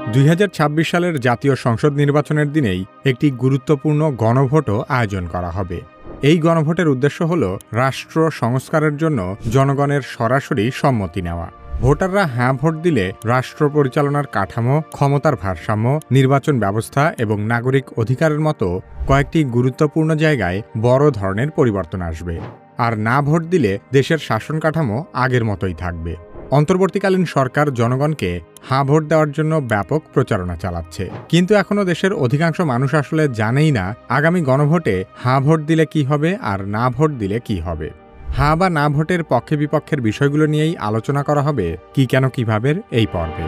2026 সালের জাতীয় সংসদ নির্বাচনের দিনেই একটি গুরুত্বপূর্ণ গণভোটও আয়োজন করা হবে। এই গণভোটের উদ্দেশ্য হল রাষ্ট্র সংস্কারের জন্য জনগণের সরাসরি সম্মতি নেওয়া। ভোটাররা হ্যাঁ ভোট দিলে রাষ্ট্র পরিচালনার কাঠামো, ক্ষমতার ভারসাম্য, নির্বাচন ব্যবস্থা এবং নাগরিক অধিকারের মতো কয়েকটি গুরুত্বপূর্ণ জায়গায় বড় ধরনের পরিবর্তন আসবে। আর না ভোট দিলে দেশের শাসন কাঠামো আগের মতোই থাকবে। অন্তর্বর্তীকালীন সরকার জনগণকে হাঁ ভোট দেওয়ার জন্য ব্যাপক প্রচারণা চালাচ্ছে, কিন্তু এখনও দেশের অধিকাংশ মানুষ আসলে জানেই না আগামী গণভোটে হাঁ ভোট দিলে কি হবে আর না ভোট দিলে কি হবে। হাঁ বা না ভোটের পক্ষে বিপক্ষের বিষয়গুলো নিয়েই আলোচনা করা হবে কি কেন কিভাবে এই পর্বে।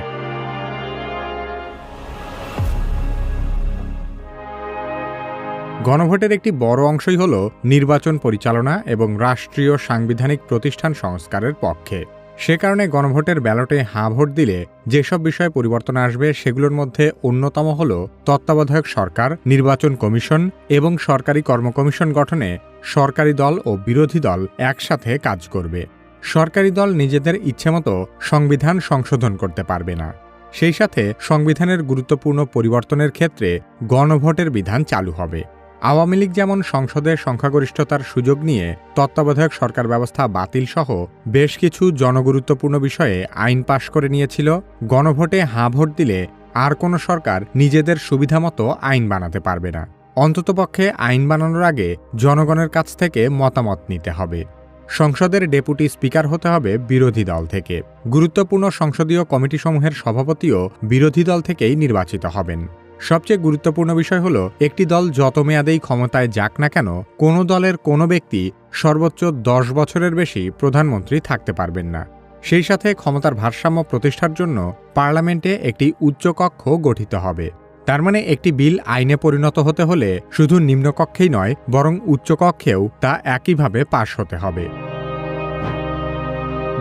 গণভোটের একটি বড় অংশই হল নির্বাচন পরিচালনা এবং রাষ্ট্রীয় সাংবিধানিক প্রতিষ্ঠান সংস্কারের পক্ষে। সে কারণে গণভোটের ব্যালটে হাঁ ভোট দিলে যেসব বিষয়ে পরিবর্তন আসবে সেগুলোর মধ্যে অন্যতম হল তত্ত্বাবধায়ক সরকার, নির্বাচন কমিশন এবং সরকারি কর্মকমিশন গঠনে সরকারি দল ও বিরোধী দল একসাথে কাজ করবে। সরকারি দল নিজেদের ইচ্ছেমতো সংবিধান সংশোধন করতে পারবে না। সেই সাথে সংবিধানের গুরুত্বপূর্ণ পরিবর্তনের ক্ষেত্রে গণভোটের বিধান চালু হবে। আওয়ামী লীগ যেমন সংসদে সংখ্যাগরিষ্ঠতার সুযোগ নিয়ে তত্ত্বাবধায়ক সরকার ব্যবস্থা বাতিল সহ বেশ কিছু জনগুরুত্বপূর্ণ বিষয়ে আইন পাশ করে নিয়েছিল, গণভোটে হাঁ ভোট দিলে আর কোনো সরকার নিজেদের সুবিধামতো আইন বানাতে পারবে না। অন্ততপক্ষে আইন বানানোর আগে জনগণের কাছ থেকে মতামত নিতে হবে। সংসদের ডেপুটি স্পিকার হতে হবে বিরোধী দল থেকে। গুরুত্বপূর্ণ সংসদীয় কমিটিসমূহের সভাপতিও বিরোধী দল থেকেই নির্বাচিত হবেন। সবচেয়ে গুরুত্বপূর্ণ বিষয় হল একটি দল যত মেয়াদেই ক্ষমতায় যাক না কেন, কোনো দলের কোনো ব্যক্তি সর্বোচ্চ 10 বছরের বেশি প্রধানমন্ত্রী থাকতে পারবেন না। সেই সাথে ক্ষমতার ভারসাম্য প্রতিষ্ঠার জন্য পার্লামেন্টে একটি উচ্চকক্ষ গঠিত হবে। তার মানে একটি বিল আইনে পরিণত হতে হলে শুধু নিম্নকক্ষেই নয়, বরং উচ্চকক্ষেও তা একইভাবে পাশ হতে হবে।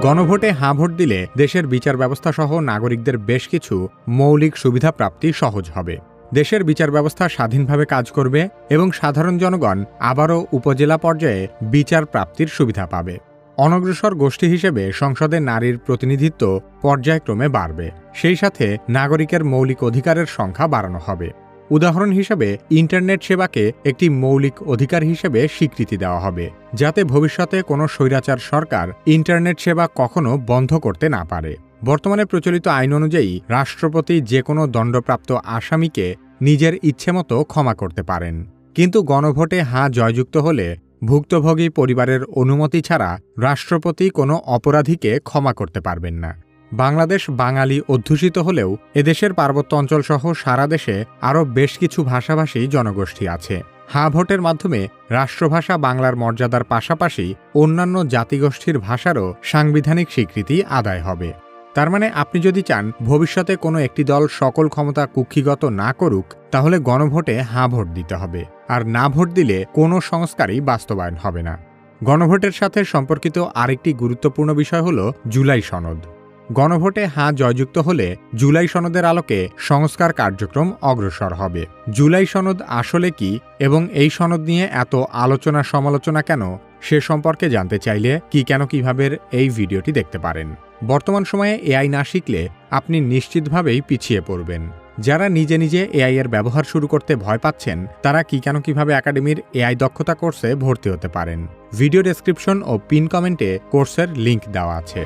গণভোটে হাঁ ভোট দিলে দেশের বিচার ব্যবস্থা সহ নাগরিকদের বেশ কিছু মৌলিক সুবিধা প্রাপ্তি সহজ হবে। দেশের বিচার ব্যবস্থা স্বাধীনভাবে কাজ করবে এবং সাধারণ জনগণ আবারও উপজেলা পর্যায়ে বিচার প্রাপ্তির সুবিধা পাবে। অনগ্রসর গোষ্ঠী হিসেবে সংসদে নারীর প্রতিনিধিত্ব পর্যায়ক্রমে বাড়বে। সেই সাথে নাগরিকের মৌলিক অধিকারের সংখ্যা বাড়ানো হবে। উদাহরণ হিসেবে ইন্টারনেট সেবাকে একটি মৌলিক অধিকার হিসেবে স্বীকৃতি দেওয়া হবে, যাতে ভবিষ্যতে কোনো স্বৈরাচার সরকার ইন্টারনেট সেবা কখনো বন্ধ করতে না পারে। বর্তমানে প্রচলিত আইন অনুযায়ী রাষ্ট্রপতি যে কোনো দণ্ডপ্রাপ্ত আসামিকে নিজের ইচ্ছেমতো ক্ষমা করতে পারেন, কিন্তু গণভোটে হাঁ জয়যুক্ত হলে ভুক্তভোগী পরিবারের অনুমতি ছাড়া রাষ্ট্রপতি কোনো অপরাধীকে ক্ষমা করতে পারবেন না। বাংলাদেশ বাঙালি অধ্যুষিত হলেও এদেশের পার্বত্য অঞ্চলসহ সারা দেশে আরও বেশ কিছু ভাষাভাষী জনগোষ্ঠী আছে। হাঁ ভোটের মাধ্যমে রাষ্ট্রভাষা বাংলার মর্যাদার পাশাপাশি অন্যান্য জাতিগোষ্ঠীর ভাষারও সাংবিধানিক স্বীকৃতি আদায় হবে। তার মানে আপনি যদি চান ভবিষ্যতে কোনো একটি দল সকল ক্ষমতা কুক্ষিগত না করুক, তাহলে গণভোটে হাঁ ভোট দিতে হবে, আর না ভোট দিলে কোনো সংস্কারই বাস্তবায়ন হবে না। গণভোটের সাথে সম্পর্কিত আরেকটি গুরুত্বপূর্ণ বিষয় হল জুলাই সনদ। গণভোটে হাঁ জয়যুক্ত হলে জুলাই সনদের আলোকে সংস্কার কার্যক্রম অগ্রসর হবে। জুলাই সনদ আসলে কি এবং এই সনদ নিয়ে এত আলোচনা সমালোচনা কেন, সে সম্পর্কে জানতে চাইলে কি কেন কিভাবে এই ভিডিওটি দেখতে পারেন। বর্তমান সময়ে এআই না শিখলে আপনি নিশ্চিতভাবেই পিছিয়ে পড়বেন। যারা নিজে নিজে এআই এর ব্যবহার শুরু করতে ভয় পাচ্ছেন, তারা কি কেন কিভাবে একাডেমির এআই দক্ষতা কোর্সে ভর্তি হতে পারেন। ভিডিও ডেসক্রিপশন ও পিন কমেন্টে কোর্সের লিংক দেওয়া আছে।